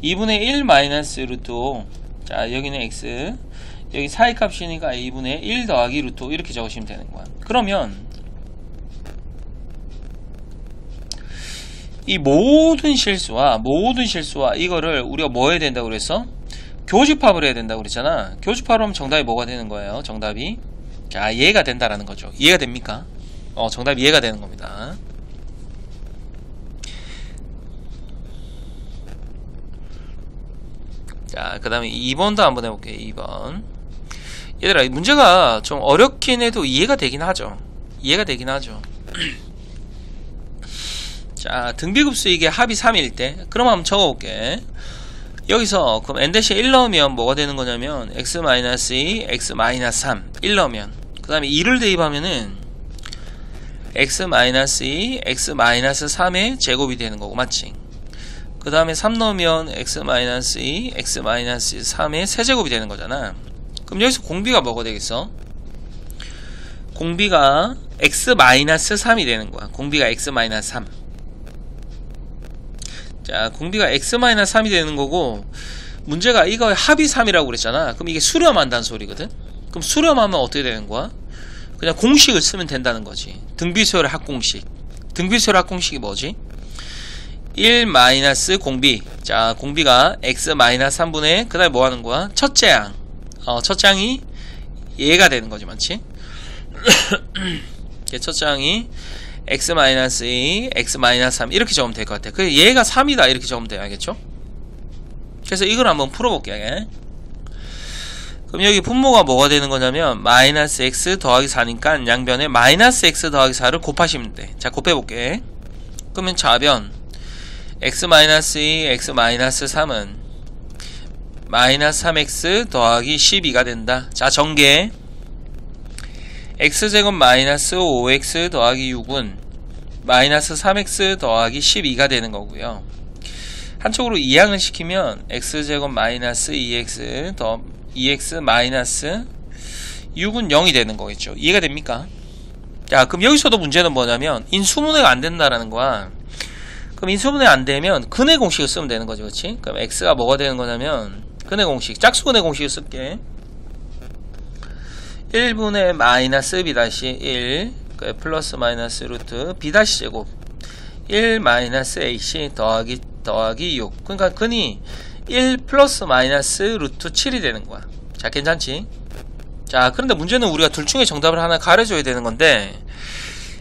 2분의 1 마이너스 루트 5. 자, 여기는 x, 여기 사이 값이니까 2분의 1 더하기 루트 5 이렇게 적으시면 되는 거야. 그러면 이 모든 실수와 이거를 우리가 뭐 해야 된다고 그랬어? 교집합을 해야 된다고 그랬잖아. 교집합을 하면 정답이 뭐가 되는 거예요? 정답이, 자, 이해가 된다라는 거죠. 이해가 됩니까? 정답이 이해가 되는 겁니다. 자, 그 다음에 2번도 한번 해볼게요. 2번. 얘들아, 문제가 좀 어렵긴 해도 이해가 되긴 하죠. 자, 등비급수 이게 합이 3일 때, 그럼 한번 적어볼게. 여기서 그럼 n-1 넣으면 뭐가 되는 거냐면 x-2, x-3 1 넣으면, 그 다음에 2를 대입하면은 x-2, x-3의 제곱이 되는 거고, 맞지? 그 다음에 3 넣으면 x-2, x-3의 세제곱이 되는 거잖아. 그럼 여기서 공비가 뭐가 되겠어? 공비가 x-3이 되는 거야. 공비가 x-3. 자, 공비가 x-3이 되는 거고, 문제가 이거 합이 3이라고 그랬잖아. 그럼 이게 수렴한다는 소리거든? 그럼 수렴하면 어떻게 되는 거야? 그냥 공식을 쓰면 된다는 거지. 등비수열의 합공식. 등비수열의 합공식이 뭐지? 1 마이너스 공비. 자, 공비가 x 마이너스 3분의, 그 다음에 뭐 하는 거야? 첫째 양. 첫째 양이 얘가 되는 거지, 맞지? 첫째 양이 x 마이너스 2, x 마이너스 3 이렇게 적으면 될 것 같아. 그 얘가 3이다 이렇게 적으면 돼요, 알겠죠? 그래서 이걸 한번 풀어볼게요. 그럼 여기 분모가 뭐가 되는 거냐면 마이너스 x 더하기 4니까 양변에 마이너스 x 더하기 4를 곱하시면 돼. 자, 곱해볼게. 그러면 좌변 x 마이너스 2, x 마이너스 3은 마이너스 3x 더하기 12가 된다. 자, 전개 x제곱 마이너스 5x 더하기 6은 마이너스 3x 더하기 12가 되는 거고요. 한쪽으로 이항을 시키면 x제곱 마이너스 2x 더 2x 마이너스 6은 0이 되는 거겠죠. 이해가 됩니까? 자, 그럼 여기서도 문제는 뭐냐면 인수분해가 안 된다라는 거야. 그럼 인수분해 안 되면 근의 공식을 쓰면 되는 거죠, 그렇지? 그럼 x가 뭐가 되는 거냐면 근의 공식, 짝수근의 공식을 쓸게. 1분의 마이너스 b-1 플러스 마이너스 루트 b-제곱 1 마이너스 ac 더하기 6. 그러니까 근이 1 플러스 마이너스 루트 7이 되는 거야. 자, 괜찮지? 자, 그런데 문제는 우리가 둘 중에 정답을 하나 가려줘야 되는 건데,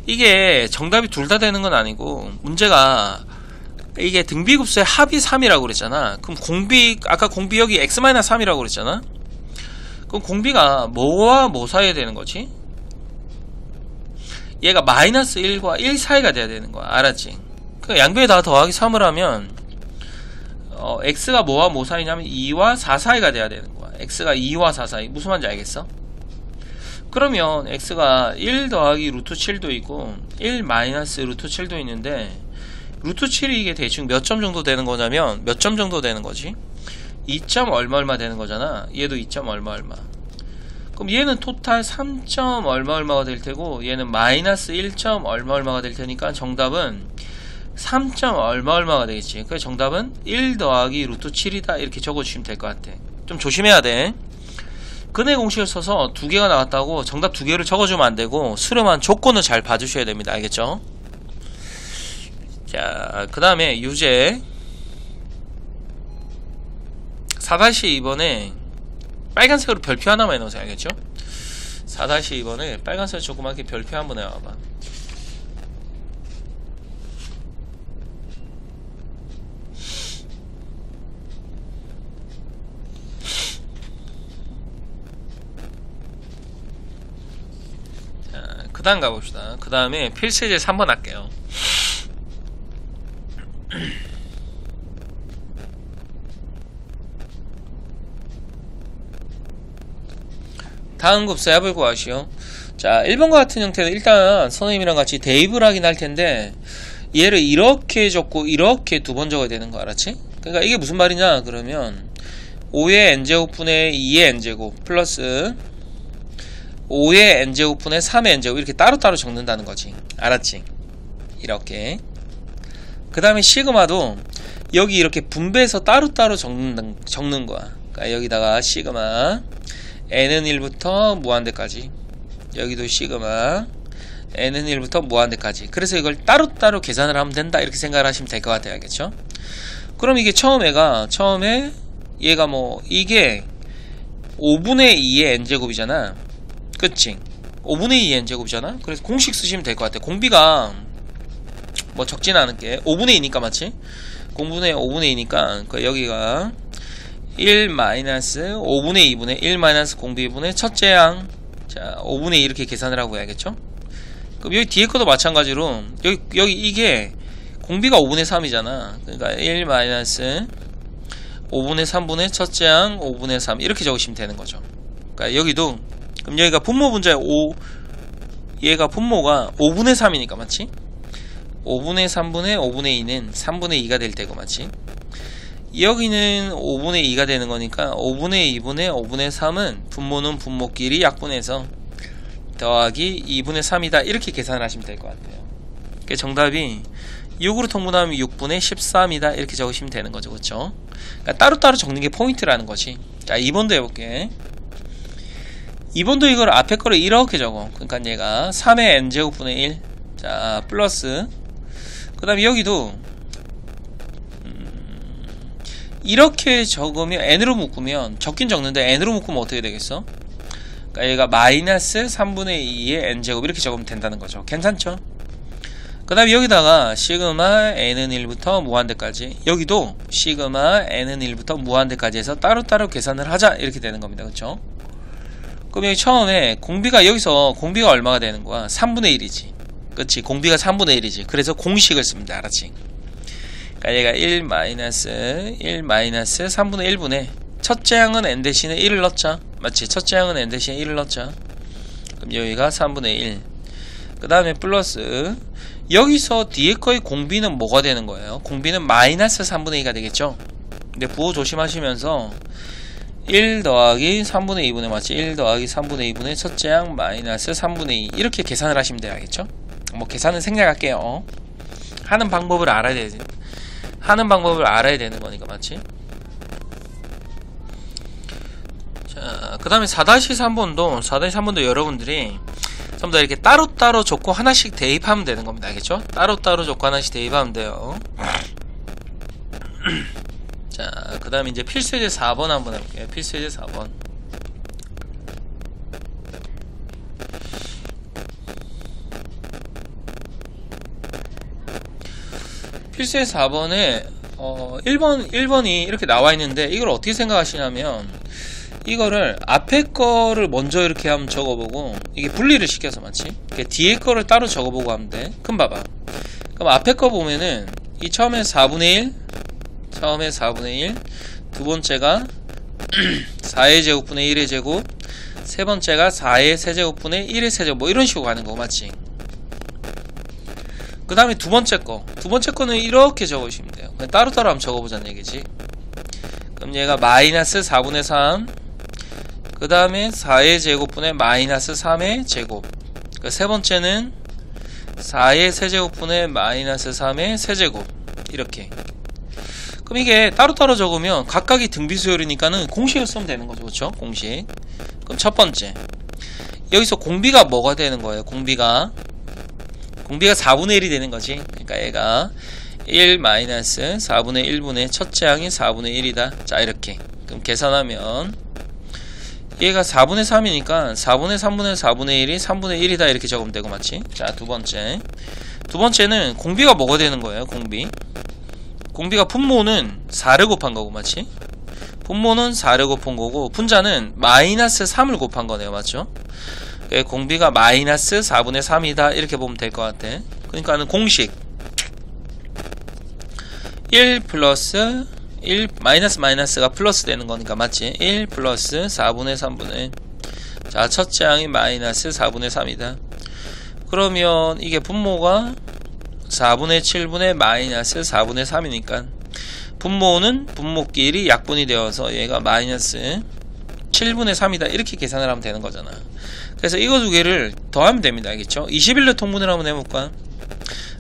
이게 정답이 둘 다 되는 건 아니고, 문제가 이게 등비급수의 합이 3이라고 그랬잖아. 그럼 공비, 아까 공비 여기 x-3이라고 그랬잖아. 그럼 공비가 뭐와 뭐 사이에 되는 거지? 얘가 마이너스 1과 1 사이가 돼야 되는 거야. 알았지? 그 양변에 다 더하기 3을 하면 x가 뭐와 뭐 사이냐면 2와 4 사이가 돼야 되는 거야. x가 2와 4 사이. 무슨 말인지 알겠어? 그러면 x가 1 더하기 루트 7도 있고 1 마이너스 루트 7도 있는데, 루트 7이 이게 대충 몇 점 정도 되는 거냐면 몇 점 정도 되는 거지? 2점 얼마 되는 거잖아. 얘도 2점 얼마. 그럼 얘는 토탈 3점 얼마가 될 테고, 얘는 마이너스 1점 얼마가 될 테니까 정답은 3점 얼마가 되겠지. 그래서 정답은 1 더하기 루트 7이다 이렇게 적어주시면 될 것 같아. 좀 조심해야 돼. 근의 공식을 써서 두 개가 나왔다고 정답 두 개를 적어주면 안 되고, 수렴한 조건을 잘 봐주셔야 됩니다. 알겠죠? 자, 그 다음에 유제 4-2번에 빨간색으로 별표 하나만 해놓으세요. 알겠죠? 4-2번에 빨간색 조그맣게 별표 한번 해와봐. 자, 그 다음 가봅시다. 그 다음에 필수제 3번 할게요. 다음 곱수 합을 구하시오. 자, 1번과 같은 형태는 일단 선생님이랑 같이 대입을 하긴 할 텐데, 얘를 이렇게 적고 이렇게 두 번 적어야 되는 거 알았지? 그러니까 이게 무슨 말이냐 그러면 5의 n제곱분의 2의 n제곱 플러스 5의 n제곱분의 3의 n제곱 이렇게 따로따로 적는다는 거지. 알았지? 이렇게. 그 다음에 시그마도 여기 이렇게 분배해서 따로따로 적는 거야. 그러니까 여기다가 시그마 n은 1부터 무한대까지, 여기도 시그마 n은 1부터 무한대까지. 그래서 이걸 따로따로 계산을 하면 된다 이렇게 생각을 하시면 될 것 같아요. 알겠죠? 그럼 이게 처음에 얘가 뭐 이게 5분의 2의 n제곱이잖아. 그치? 5분의 2의 n제곱이잖아. 그래서 공식 쓰시면 될 것 같아. 공비가 뭐 적지는 않을게. 5분의 2니까 맞지? 5분의 2니까 여기가 1 마이너스 5분의 2분의 1 마이너스 공비분의 첫째 양. 자, 5분의 2 이렇게 계산을 하고 해야겠죠? 그럼 여기 뒤에 것도 마찬가지로 여기 이게 공비가 5분의 3이잖아. 그러니까 1 마이너스 5분의 3분의 첫째 양 5분의 3 이렇게 적으시면 되는 거죠. 그러니까 여기도 그럼 여기가 분모 분자의 5, 얘가 분모가 5분의 3이니까 맞지? 5분의 3분의 5분의 2는 3분의 2가 될 테고 맞지? 여기는 5분의 2가 되는 거니까 5분의 2분의 5분의 3은 분모는 분모끼리 약분해서 더하기 2분의 3이다 이렇게 계산을 하시면 될 것 같아요. 그러니까 정답이 6으로 통분하면 6분의 13이다 이렇게 적으시면 되는 거죠. 그렇죠? 그러니까 따로따로 적는 게 포인트라는 거지. 자, 2번도 해볼게. 2번도 이걸 앞에 거를 이렇게 적어. 그러니까 얘가 3의 n제곱분의 1. 자, 플러스 그 다음에 여기도 이렇게 적으면 n으로 묶으면 적긴 적는데 n으로 묶으면 어떻게 되겠어? 그러니까 얘가 마이너스 3분의 2의 n제곱 이렇게 적으면 된다는 거죠. 괜찮죠? 그 다음에 여기다가 시그마 n은 1부터 무한대까지, 여기도 시그마 n은 1부터 무한대까지 해서 따로따로 계산을 하자 이렇게 되는 겁니다. 그쵸? 그럼 여기 처음에 공비가 여기서 공비가 얼마가 되는 거야? 3분의 1이지. 그치? 공비가 3분의 1이지. 그래서 공식을 씁니다. 알았지? 그러니까 얘가 1 마이너스 3분의 1분의 첫째 항은 n 대신에 1을 넣자. 맞지? 첫째 항은 n 대신에 1을 넣자. 그럼 여기가 3분의 1. 그 다음에 플러스 여기서 뒤에 거의 공비는 뭐가 되는 거예요? 공비는 마이너스 3분의 2가 되겠죠? 근데 부호 조심하시면서 1 더하기 3분의 2분의 맞지? 1 더하기 3분의 2분의 첫째 항 마이너스 3분의 2 이렇게 계산을 하시면 돼요. 알겠죠? 뭐 계산은 생략할게요. 하는 방법을 알아야 되는 거니까 맞지? 자, 그 다음에 4-3번도 여러분들이 전부 다 이렇게 따로따로 적고 하나씩 대입하면 되는 겁니다. 알겠죠? 따로따로 적고 하나씩 대입하면 돼요. 자, 그 다음에 이제 필수예제 4번 한번 해볼게요. 필수예제 4번. 필수예제 4번에 1번이 이렇게 나와 있는데 이걸 어떻게 생각하시냐면 이거를 앞에 거를 먼저 이렇게 한번 적어보고 이게 분리를 시켜서 맞지? 뒤에 거를 따로 적어보고 하면 돼. 그럼 봐봐. 그럼 앞에 거 보면은 이 처음에 4분의 1 두 번째가 4의 제곱분의 1의 제곱 세 번째가 4의 세제곱분의 1의 세제곱 뭐 이런 식으로 가는 거 맞지? 그 다음에 두 번째 거는 이렇게 적으시면 돼요. 그냥 따로따로 한번 적어보자는 얘기지. 그럼 얘가 마이너스 4분의 3 그 다음에 4의 제곱분의 마이너스 3의 제곱 그 세 번째는 4의 세제곱분의 마이너스 3의 세제곱 이렇게. 그럼 이게 따로따로 적으면 각각이 등비수열이니까는 공식을 쓰면 되는 거죠. 그렇죠? 공식. 그럼 첫 번째 여기서 공비가 뭐가 되는 거예요? 공비가 4분의 1이 되는 거지. 그러니까 얘가 1 마이너스 4분의 1분의 첫째 항이 4분의 1이다. 자, 이렇게. 그럼 계산하면 얘가 4분의 3이니까 4분의 3분의 4분의 1이 3분의 1이다. 이렇게 적으면 되고 맞지? 자, 두 번째는 공비가 뭐가 되는 거예요? 공비가 분모는 4를 곱한 거고 맞지? 분모는 4를 곱한 거고 분자는 마이너스 3을 곱한 거네요. 맞죠? 공비가 마이너스 4분의 3이다 이렇게 보면 될 것 같아. 그러니까는 공식 1 플러스 1 마이너스가 플러스 되는 거니까 맞지? 1 플러스 4분의 3분의 자, 첫째 항이 마이너스 4분의 3이다. 그러면 이게 분모가 4분의 7분의 마이너스 4분의 3이니까 분모는 분모끼리 약분이 되어서 얘가 마이너스 7분의 3이다. 이렇게 계산을 하면 되는 거잖아. 그래서 이거 두 개를 더하면 됩니다. 알겠죠? 21로 통분을 한번 해볼까?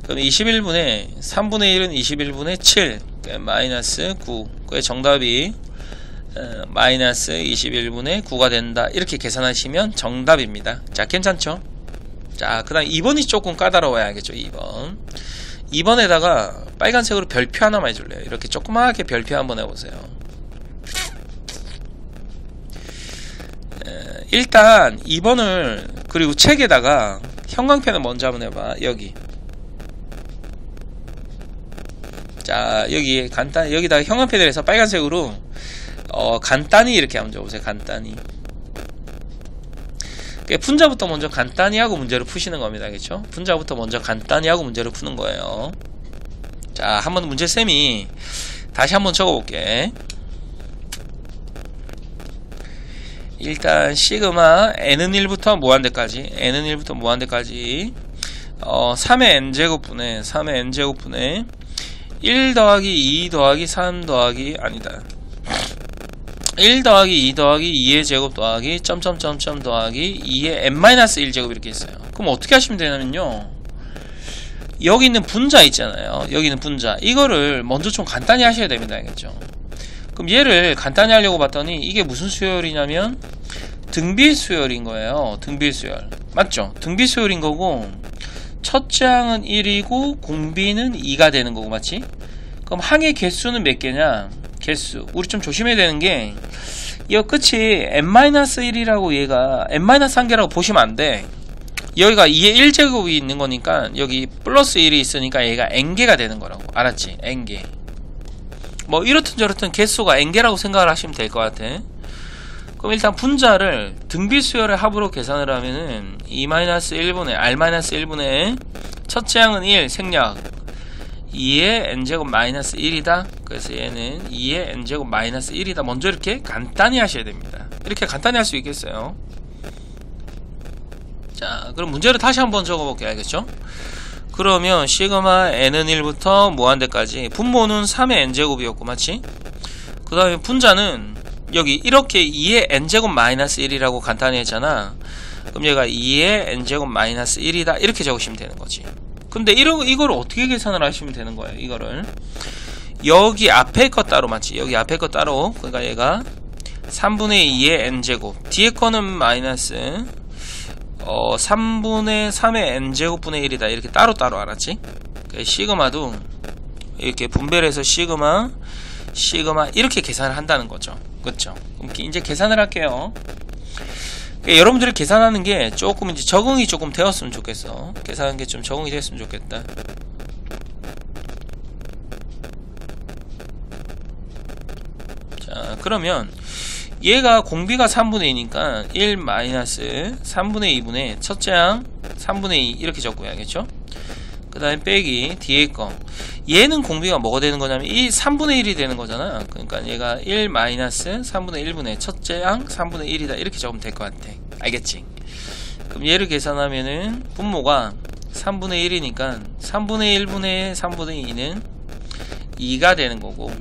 그럼 21분의 3분의 1은 21분의 7 마이너스 9. 그의 정답이 마이너스 21분의 9가 된다. 이렇게 계산하시면 정답입니다. 자, 괜찮죠? 자, 그 다음 2번이 조금 까다로워야 알겠죠? 2번에다가 빨간색으로 별표 하나만 해줄래요. 이렇게 조그맣게 별표 한번 해보세요. 일단 2번을 그리고 책에다가 형광펜을 먼저 한번 해봐. 여기. 자, 여기 간단히 여기다가 형광펜을 해서 빨간색으로 간단히 이렇게 한번 적어보세요. 간단히. 분자부터 먼저 간단히 하고 문제를 푸시는 겁니다. 알겠죠? 분자부터 먼저 간단히 하고 문제를 푸는 거예요. 자, 한번 문제쌤이 다시 한번 적어볼게. 일단 시그마 n은 1부터 무한대까지 3의 n제곱분의 1 더하기 2 더하기 3 더하기 아니다 1 더하기 2 더하기 2의 제곱 더하기 점점점점 더하기 2의 n-1 제곱 이렇게 있어요. 그럼 어떻게 하시면 되냐면요, 여기 있는 분자 있잖아요. 여기 있는 분자 이거를 먼저 좀 간단히 하셔야 됩니다. 알겠죠? 그럼 얘를 간단히 하려고 봤더니 이게 무슨 수열이냐면 등비수열인 거예요. 등비수열 맞죠? 등비수열인 거고 첫째 항은 1이고 공비는 2가 되는 거고 맞지? 그럼 항의 개수는 몇 개냐? 개수 우리 좀 조심해야 되는 게 이 끝이 n-1이라고 얘가 n-1개라고 보시면 안 돼. 여기가 2의 1제곱이 있는 거니까 여기 플러스 1이 있으니까 얘가 n개가 되는 거라고. 알았지? n개. 뭐 이렇든 저렇든 개수가 n개라고 생각을 하시면 될 것 같아. 그럼 일단 분자를 등비수열의 합으로 계산을 하면은 2-1분의 r-1분의 첫째 항은 1 생략 2의 n제곱 마이너스 1이다. 그래서 얘는 2의 n제곱 마이너스 1이다. 먼저 이렇게 간단히 하셔야 됩니다. 이렇게 간단히 할 수 있겠어요. 자, 그럼 문제를 다시 한번 적어볼게요. 알겠죠? 그러면 시그마 n은 1부터 무한대까지 분모는 3의 n제곱이었고 맞지? 그 다음에 분자는 여기 이렇게 2의 n제곱 마이너스 1이라고 간단히 했잖아. 그럼 얘가 2의 n제곱 마이너스 1이다. 이렇게 적으시면 되는 거지. 근데 이걸 어떻게 계산을 하시면 되는 거예요? 이거를 여기 앞에 거 따로 맞지? 여기 앞에 거 따로. 그러니까 얘가 3분의 2의 n제곱 뒤에 거는 마이너스 3분의 3의 n제곱분의 1이다. 이렇게 따로따로 알았지? 시그마도 이렇게 분배를 해서 시그마 이렇게 계산을 한다는 거죠. 그렇죠? 그럼 이제 계산을 할게요. 여러분들이 계산하는 게 조금 이제 적응이 조금 되었으면 좋겠어. 계산하는 게 좀 적응이 됐으면 좋겠다. 자, 그러면 얘가 공비가 3분의 2니까 1 마이너스 3분의 2분의 첫째 항 3분의 2 이렇게 적고요. 알겠죠? 그 다음에 빼기 뒤에 거. 얘는 공비가 뭐가 되는 거냐면 이 3분의 1이 되는 거잖아. 그러니까 얘가 1 마이너스 3분의 1분의 첫째 항 3분의 1이다. 이렇게 적으면 될 것 같아. 알겠지? 그럼 얘를 계산하면은 분모가 3분의 1이니까 3분의 1분의 3분의 2는 2가 되는 거고,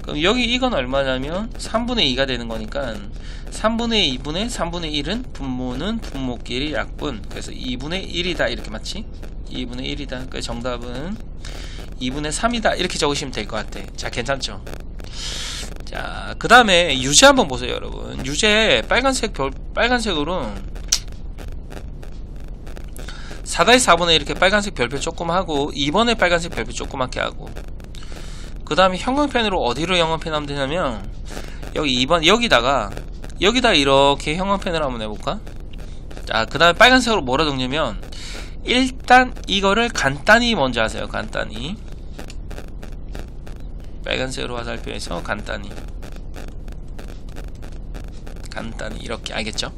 그럼 여기 이건 얼마냐면 3분의 2가 되는 거니까 3분의 2분의 3분의 1은 분모는 분모끼리 약분. 그래서 2분의 1이다. 이렇게 맞지? 2분의 1이다. 그래서 정답은 2분의 3이다. 이렇게 적으시면 될 것 같아. 자, 괜찮죠? 자, 그 다음에 유제 한번 보세요, 여러분. 유제 빨간색으로 4-4분의 이렇게 빨간색 별표 조금 하고 2번에 빨간색 별표 조그맣게 하고, 그 다음에 형광펜으로 어디로 형광펜 하면 되냐면 여기 2번 여기다 이렇게 형광펜을 한번 해볼까? 자, 그 다음에 빨간색으로 뭐라 적냐면 일단 이거를 간단히 먼저 하세요. 간단히 빨간색으로 화살표에서 간단히 이렇게. 알겠죠?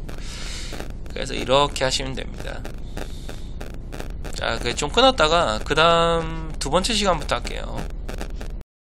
그래서 이렇게 하시면 됩니다. 자, 좀 끊었다가 그 다음 두 번째 시간부터 할게요.